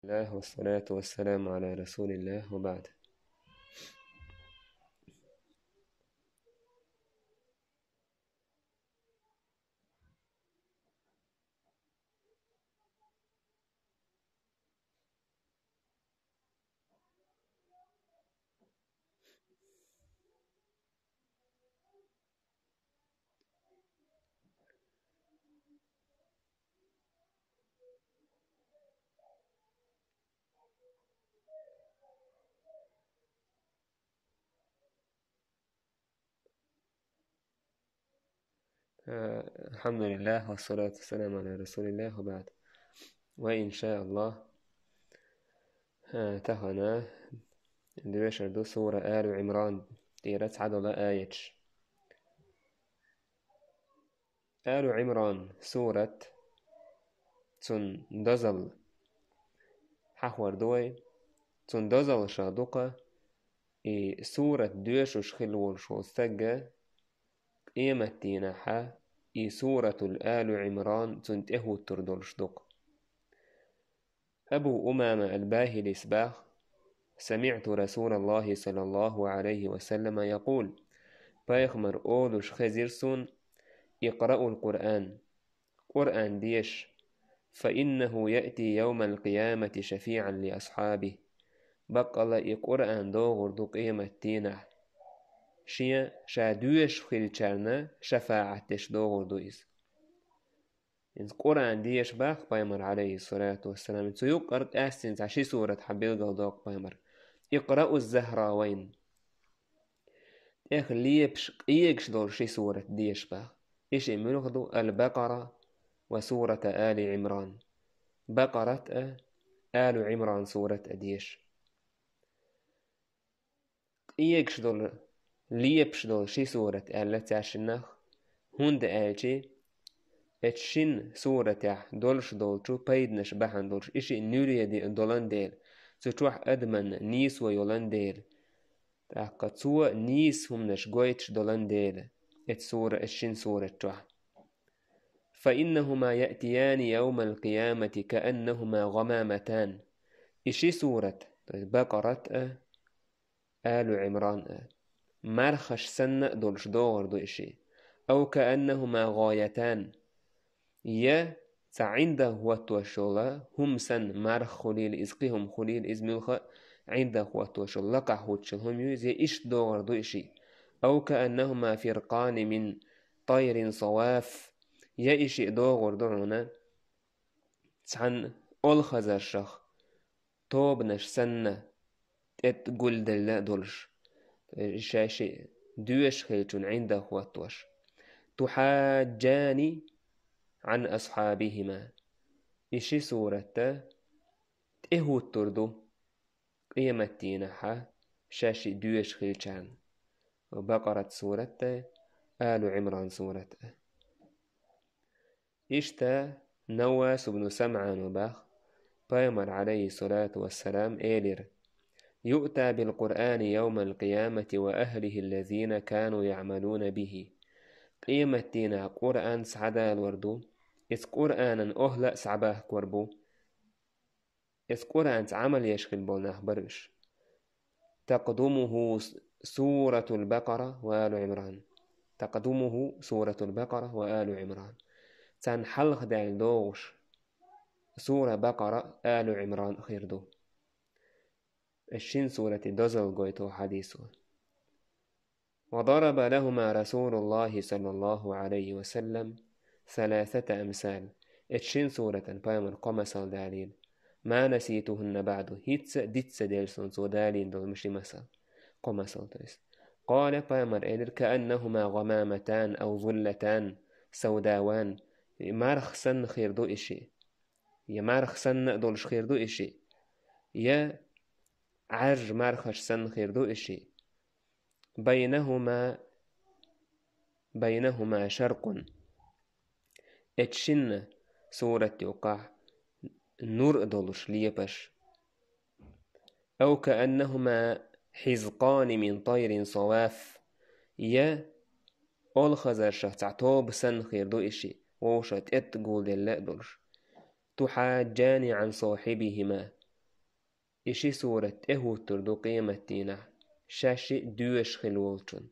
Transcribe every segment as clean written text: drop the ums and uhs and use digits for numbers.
الله والصلاة والسلام على رسول الله وبعد. الحمد لله والصلاة والسلام على رسول الله وبعد. وإن شاء الله تهنا دوشر دو سورة آل عمران تيرت عدد آيتش. آل عمران سورة تن دزل ححور دوي تن دزل شادقة سورة دوشش خلول شو سجة إيمتينا حا سورة الآل عمران تنتهو تردل شدق. أبو أمامة الباهلي سباخ سمعت رسول الله صلى الله عليه وسلم يقول بايخمر أولوش خزيرسون اقرأوا القرآن قرآن ديش فإنه يأتي يوم القيامة شفيعا لأصحابه بقل قرآن دوغر دو قيمة تينح شيا شادوش خلچرنا شفاعتش دوغر دو إز إن قرآن ديش باخ بايمر عليه الصلاة والسلام تيوق أرد أحسن عشي سورة حبيل قلدوق بايمر اقرأوا الزهراوين ليبش إيكش دور شي سورة ديش باخ إيش منوخدو البقرة وسورة آل عمران بقرة آل عمران سورة ديش إيكش دور ليبش دور شي سورة آل تعشنخ هند آلشي اتشين سورة دولش دولشو بايدنش بحن دولش إيشي نوريا دي دولان ديل تشوح أدمن نيس ويولان ديل تاقتسوا نيس هم نشقويتش دولان ديل ات سورة اتشين سورة تشوح فإنهما يأتيان يوم القيامة كأنهما غمامتان إشي سورة بقرة آل عمران مرخش سنة دولش دور دو إشي أو كأنهما غايتان يا عنده واتوشولا هم سن مرخ خليل إزقهم خليل إزملخ عنده واتوشولا لقع هوتشلهم يوزي إش دور دو إشي أو كأنهما فرقان من طير صواف يا إشي دوغر دعونا تسعن أول خزرشخ توبنش سنة تقول دل دولش إشي دوش خيلتون عنده واتوش تحاجاني عن أصحابهما إشي سورة إهو التردو قيمتينها شاشي دوش خيلتان وبقرة سورة آل عمران سورة إشتا نواس بن سمعان وباخ بايمر عليه الصلاة والسلام إيلر يؤتى بالقرآن يوم القيامة وأهله الذين كانوا يعملون به قيمتنا قرآن سعدا الوردو إذ قرآن أهلا سعباه كوربو إذ قرآن عمل يشغل بولناه برش تقدمه سورة البقرة وآل عمران تقدمه سورة البقرة وآل عمران تان حلق دال دوغش سورة بقرة آل عمران خيردو الشين سورة دزل قويتو حديثو وضرب لهما رسول الله صلى الله عليه وسلم 3 أمثال الشين سورة بايمر قمصل دالين ما نسيتهن بعد هيتس ديتس ديلسون سو دالين دول مشي مثل قمصل تيس قال بايمر إلر كأنهما غمامتان أو ظلتان سوداوان مارخ سن خير دو إشي يا مارخ سن دولش خير دو إشي يا عر مارخش سن خير دو إشي بينهما شرق اتشن سورة يقع نور دولش ليبش أو كأنهما حزقان من طير صواف يا أول خزر شخص عطوب سن خير دو إشي ووشت اتقول دل دولش تحاجان عن صاحبهما إشي سورة إهوتر دو قيمتينا شاشي دوش خلولتون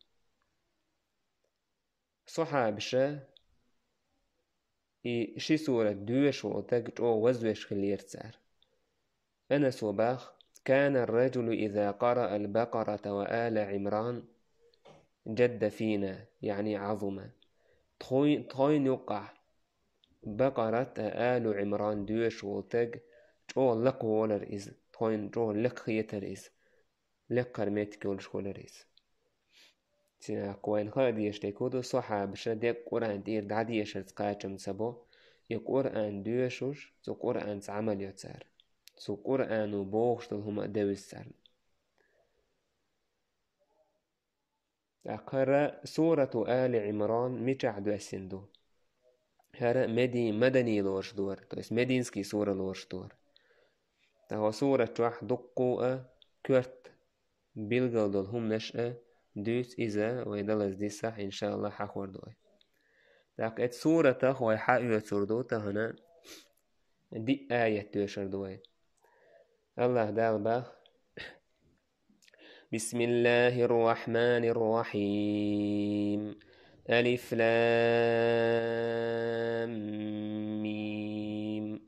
صحابشة إشي سورة دوش وطاق جو وزوش خليرتسار أنا صباخ كان الرجل إذا قرأ البقرة وآل عمران جد فينا يعني عظمة تخوين يقع بقرة آل عمران دوش وطاق جو لق ولر إز تخوين جو لق خيتر إز لق قرميت كل شولر إز تنا قوين خادي يشتكودو صحاب شدي قرآن دير دعدي يشرت قاچم سبو يقرآن دوشوش تو قرآن تعمل يتسار تو قرآن وبوغشتل هما دوستار أقرأ سورة آل عمران ميچع دوسندو هرا مدني لوش دور تويس مدينسكي سورة لوش دور تهو سورة واحد دقوة كرت بيلغل دول هم نشأة دوس إذا ويدلز دي صح إن شاء الله حخور دوي تاك سورة تخوي حقيقة سردو تهنا دي آية توشر دوي الله دال باخ بسم الله الرحمن الرحيم ألف لام ميم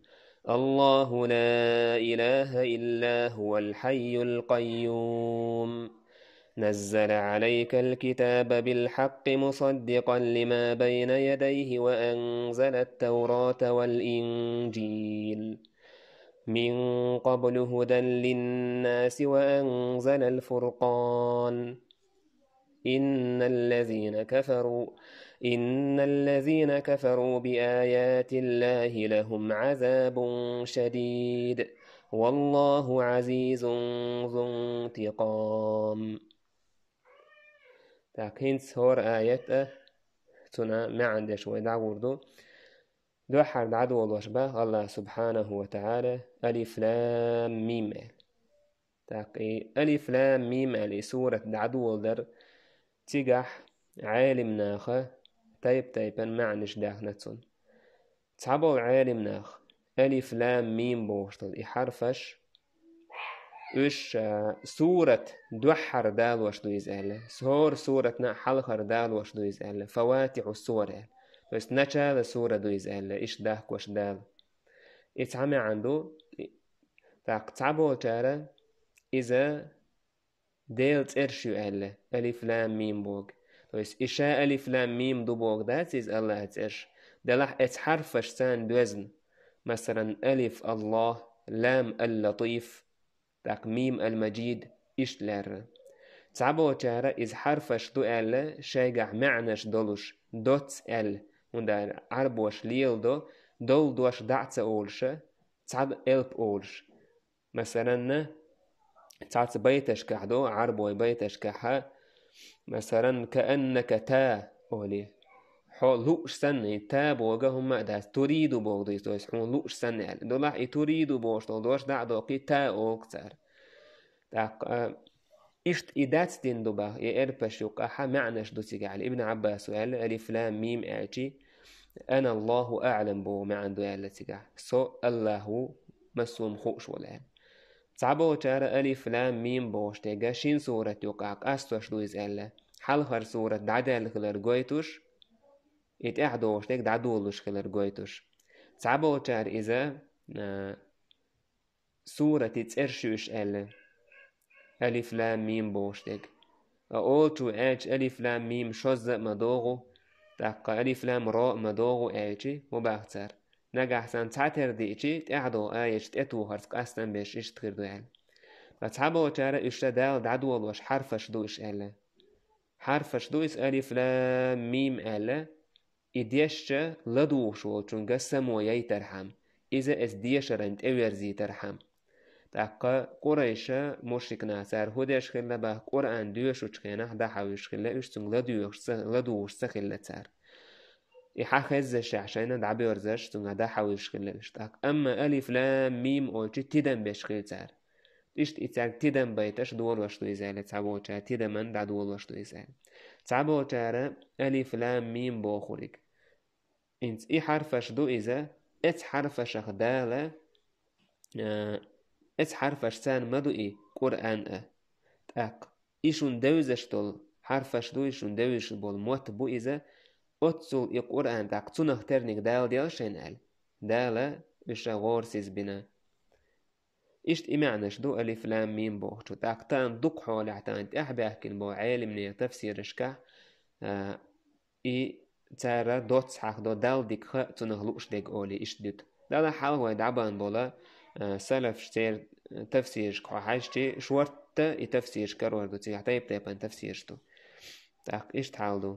الله لا إله إلا هو الحي القيوم نزل عليك الكتاب بالحق مصدقا لما بين يديه وأنزل التوراة والإنجيل من قبل هدى للناس وأنزل الفرقان إن الذين كفروا بآيات الله لهم عذاب شديد والله عزيز ذو انتقام تاكينس هور آيات تنا ما عندش ويدعوردو دو حرد عدو الوشبه الله سبحانه وتعالى ألف لام ميم تاقي ألف لام ميم سورة دعدو در تيجح عالم ناخه تايبا معنش داخنتون تعبوا عالم ناخ ألف لام ميم بوشتل حرفش إيش سورة دوحر دال وش دو يزعله سورة حلقر دال وش دو يزعله فواتح السور بس نشا سورة دو يزعله إيش داك وش دال يتعمي عنده تعبوا تارا إذا ديلت إرشو أهله ألف لام ميم بوغ بس إشاء ألف لام ميم دو بوغ دات إز الله تإرش دلح إتحرفش سان دوزن مثلا ألف الله لام اللطيف تاك ميم المجيد إشتلر تعبو تارا إز حرفش دو ألا شايقع معنش دولش دوت أل وندا عربوش ليل دول دوش دعت أولش تعب ألب أولش مثلا تعت بيتش كحدو عربوي بيتش كحا مثلا كأنك تا أولي حول لوش سنة تا بوغا هم داس تريدو بوغدو دوس حول لوش سنة دولا تريدو بوش دوش دعدو قي تا أوكتر إشت إدات دين دوبا يأربش يقاحا معناش دوتيق على ابن عباس وقال ألف لام ميم أعجي أنا الله أعلم بو ما عنده يالا تيقع الله مسوم خوش ولا تعبو تارا ألف لام ميم بوش تيقع شين سورة يقاق أستوش دويز ألا حلخر سورة دعدال خلر قويتوش إتأحدوش تيق دعدولوش خلر قويتوش تعبو تار إذا سورة تتأرشوش ألا ألف لام ميم بوشتك أولتو أج ألف لام ميم شوزة مدوغو تاقا ألف لام راء مدوغو أجي وباختر نجح سان تعتر ديجي تأعدو آيش تأتو هرسك أستن بيش إش تغيردو أل فتحبو تارا إشتدال دعدو الوش حرفش دوش ألا حرفش دوش ألف لام ميم ألا إديش لدوش والچونغا سمو يترحم إذا إز ديش رنت أويرزي ترحم تاقا قريشة مشرك ناسار هدش خلا با قرآن دوش وچخينه دا حوش خلا اشتنگ لدوش سخلا تار إحا خزش عشان دعبي ورزش تنگ دا حوش خلا اشتاق أما ألف لام ميم أولچي تيدن بيش خل تار إشت إتاق تيدن بيتش دول وشتو إزالة تعبو چار تيدمن دا دول وشتو إزالة تعبو چار ألف لام ميم بوخوريك انت إي حرفش دو إزا ات حرفش أخدالة اس حرفش سان مدو قرآن تاق إيشون دوزش دول حرفش دو إيشون دوزش بول موت بو إذا أتصل قرآن تاق تنخ ترنك دال ديال شنال دالا إشا غورسيز بنا إشت إمعنش دو ألف لام ميم بو شو تاقتان دق حول اعتان تأحبه كن بو عالم نيا تفسير اشكا إي تارا دوت سحق دو دال ديك خ تنغلوش ديك أولي إشت دوت دالا حال هو دعبان بولا سلف شتير تفسير شكو حاجتي شورت تفسير شكرور دو تيح تايب تايبان تفسير شتو تاق إشت حال دو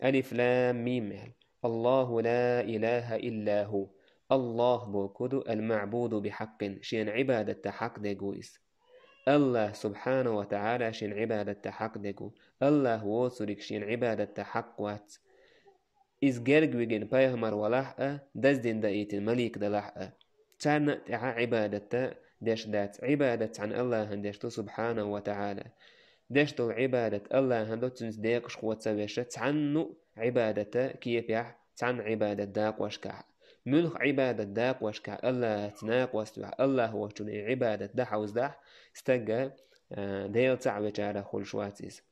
ألف لام ميم الله لا إله إلا هو الله بوكدو المعبود بحق شين عبادة حق ديقويس الله سبحانه وتعالى شين عبادة حق ديقو الله وصرك شين عبادة حق وات إز جرق ويجين بايهمر ولحقة دزدين دايت المليك دلحقة تانا تعا عبادة داش دات عبادة عن الله هندشتو سبحانه وتعالى دشتو عبادة الله هندو تنزديق شخوة سويشة تعنو عبادة كيف يح تعن عبادة داق واشكح ملخ عبادة داق واشكح الله تناق واستوح الله هو شنو عبادة دح وزدح استقى ديل تعوي جارة خل شواتيس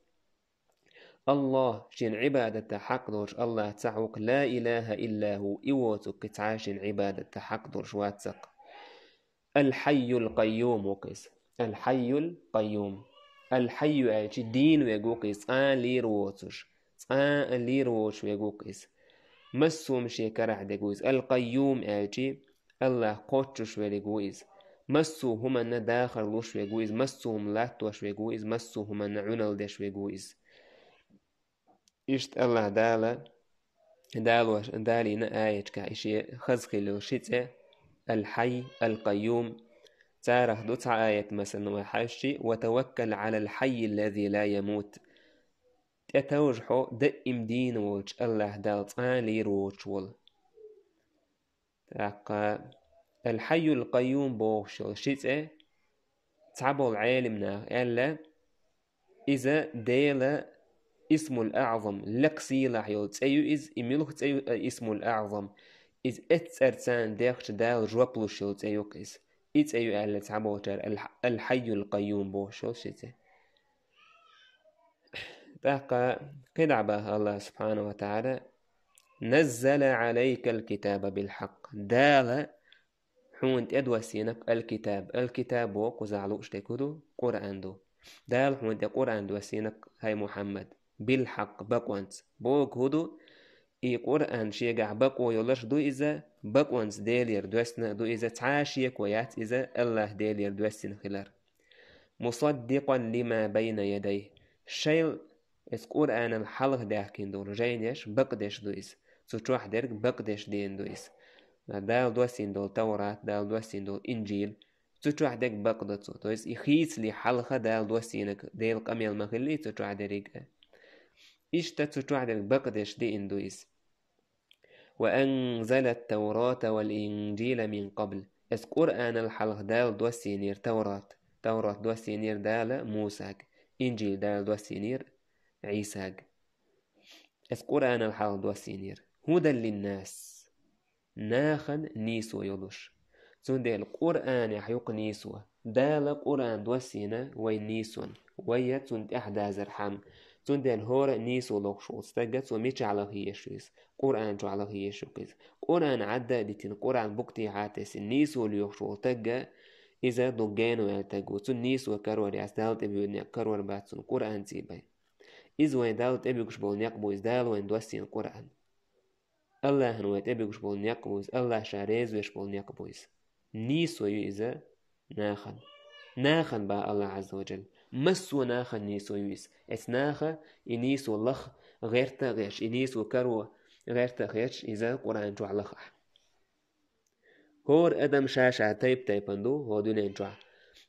الله شين عبادة حق دورش الله تعوق لا إله إلا هو إيوتك تعاشين عبادة حق دورش واتسق الحي القيوم وقس الحي القيوم الحي أيش دين ويقوقس ليروتش ليروتش ويقوقس مسوم شيكرح دقويز القيوم أيش الله قوتش ويقويز مسو هما داخل لوش ويقويز مسوهم لاتوش ويقويز مسو هما عنل دش ويقويز إشت الله دالينا آية كايشي خزقي لوشيته الحي القيوم تارح دوت آية مثلا وحاشي وتوكل على الحي الذي لا يموت تتوجحو دئم دين ووج الله دال لي روج وول الحي القيوم بوشل شيته تعبو العالمنا ألا إذا ديلا اسم الأعظم لك سيلاح يول تأيو إز إميلوك تأيو اسم الأعظم إز أتسرتان داخش دال جوابلو شول تأيو كيس أيو ألا تعبو الحي القيوم بوشل شيته تاقا قدعبه الله سبحانه وتعالى نزل عليك الكتاب بالحق دال حون تدوسينك الكتاب وقزعلوش تكدو قرآن دو دال حون قرآن دوسينك هاي محمد بالحق بقوانت بوك هدو اي قرآن شيقع بقو يولش دو إذا بقوانت ديلير دوسنا دو إذا تعاشيك ويات إذا الله ديلير دوسين خلال مصدقا لما بين يديه شيل اس قرآن الحلق داكين دول جاينيش بقدش دويس تشوح درك بقدش دين دويس دال دوسين دول توراة دال دوسين دول إنجيل تشوح درك بقدتو دويس إخيس لي حلقة دال دوسينك ديل قميل مخلي تشوح درك إشتا تشوح درك بقدش دين دويس وأنزل التوراة والإنجيل من قبل اس قرآن الحلق دال دوسينير توراة دوسينير دال موساك إنجيل دال دوسينير عيساق اس قرآن الحال دوسينير هدى للناس ناخن نيسو يلوش تون ديل القرآن يحيق نيسو دال قرآن دوسينا وين نيسون ويا تون احدا زرحام تون ديل هور نيسو لوشو استجت وميش على هيشويس قرآن جو على هيشوكيس قرآن عدا ديتين قرآن بوكتي عاتس نيسو ليوشو تجا إذا دجانو يلتجو تون نيسو كرور يستاهل تبيوني كرور باتون قرآن تيبين إذ وين دالت أبيكش بول يقبوز دال وين دوسين القرآن الله هنويت أبيكش بول يقبوز الله شاريز ويش بول يقبوز نيسو إذا ناخن با الله عز وجل مسو ناخن نيسو يويس اس ناخا إنيسو لخ غير تغيش إنيسو كرو غير تغيش إذا القرآن جو على خح هور أدم شاشة تايبندو هو دونين جو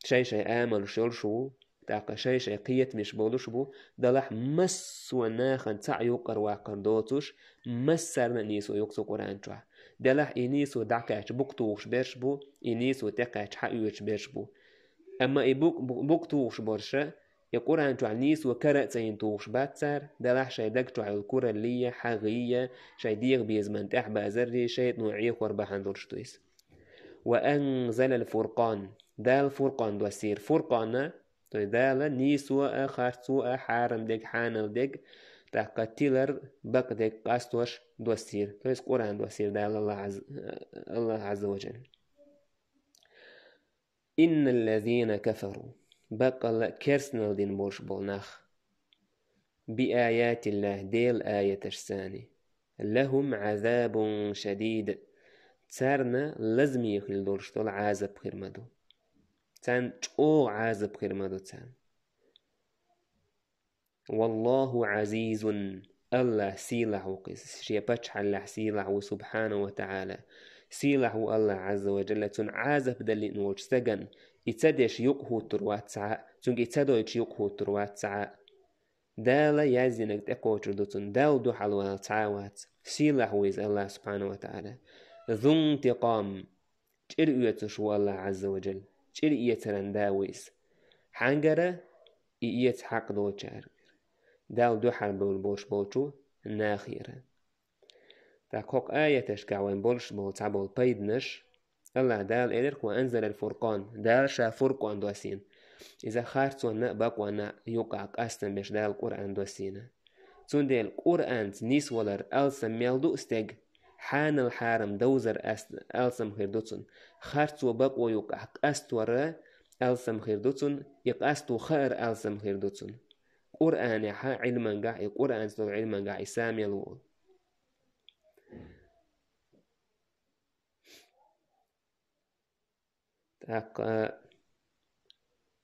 شي آمل شو تاقا شي قيت مش بولوش بو دلح مس وناخن تعيو قرواقر دوتوش مسرنا نيسو يقصو قرآن جوا دلح إنيسو دعكاش بوكتوش بيرش بو إنيسو تقاش حقيوش بيرش بو أما بوكتوش برشا يقرآن جوا نيسو كرأتين توش باتسار دلح شي دكتو على الكرة اللي حقية شي ديغ بيزمن تحبا زري شي نوعي قربا حندورش تويس وأنزل الفرقان دال فرقان دوسير فرقان دال نيسوا خارسوا حارم ديك حانل ديك تقتلر بق ديك قاستوش دوسير تويس قرآن دوسير دال الله عز وجل إن الذين كفروا بقى كرسنال دين بوش بولناخ بآيات الله ديل آية الثاني لهم عذاب شديد تسارنا لازم يخل دورشتول عذاب خيرمدو تان او عذاب خيرمدو تان والله عزيز الله سيلح وقس شيبتش الله سيلح سبحانه وتعالى سيلح الله عز وجل تن عذاب دلين وش سجن يتدش يقهو تروات ساعة تن يتدوش يقهو تروات ساعة دالا يزينك تقوش دوتن دال دو حلوة تعاوات سيلح ويز الله سبحانه وتعالى ذو انتقام تشرئيتش الله عز وجل تشرئيتران داويس حنجرة إيت حق دو تشار دال دو حلبول بوش بولشو ناخيرة تاكوك آية تشكاوين بولش بول تعبول بيدنش الله دال إلرك وأنزل الفرقان دال شا فرقان دوسين إذا خارتو نقبق وانا يوقع أستن بش دال القرآن دوسينا تون ديل القرآن نيس ولر ألسم ميلدو استيق حان الحارم دوزر ألسم خيردوتون خارتو بق ويوقع أستور ألسم خيردوتون يقاستو خير ألسم خيردوتون قرآن يحا علما قاع قرآن ستو علما قاع سامي الوول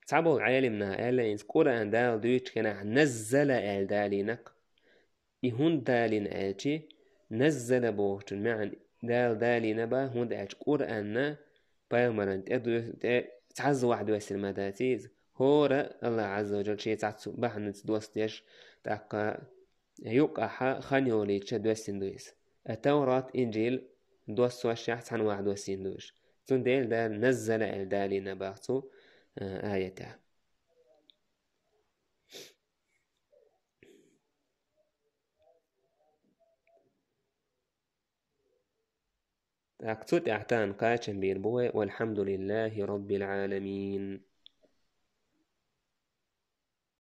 تعبوا عالمنا إنس قرآن دال دويتش كنا نزل دالينك يهون دالين آتي نزل بوهتن معن دالين با هون آتش قرآن بايمران تعز واحد واسل مداتيز هورا الله عز وجل شيء تعتسو بحنت دوستيش تاقا يوقع خانيولي تشدوسين دويس التوراة إنجيل دوستو الشيح عن واحد واسين دوش تون ديل دال نزل دالين باغتو آيته تاكتوت اعتان قاشن بيربوه والحمد لله رب العالمين.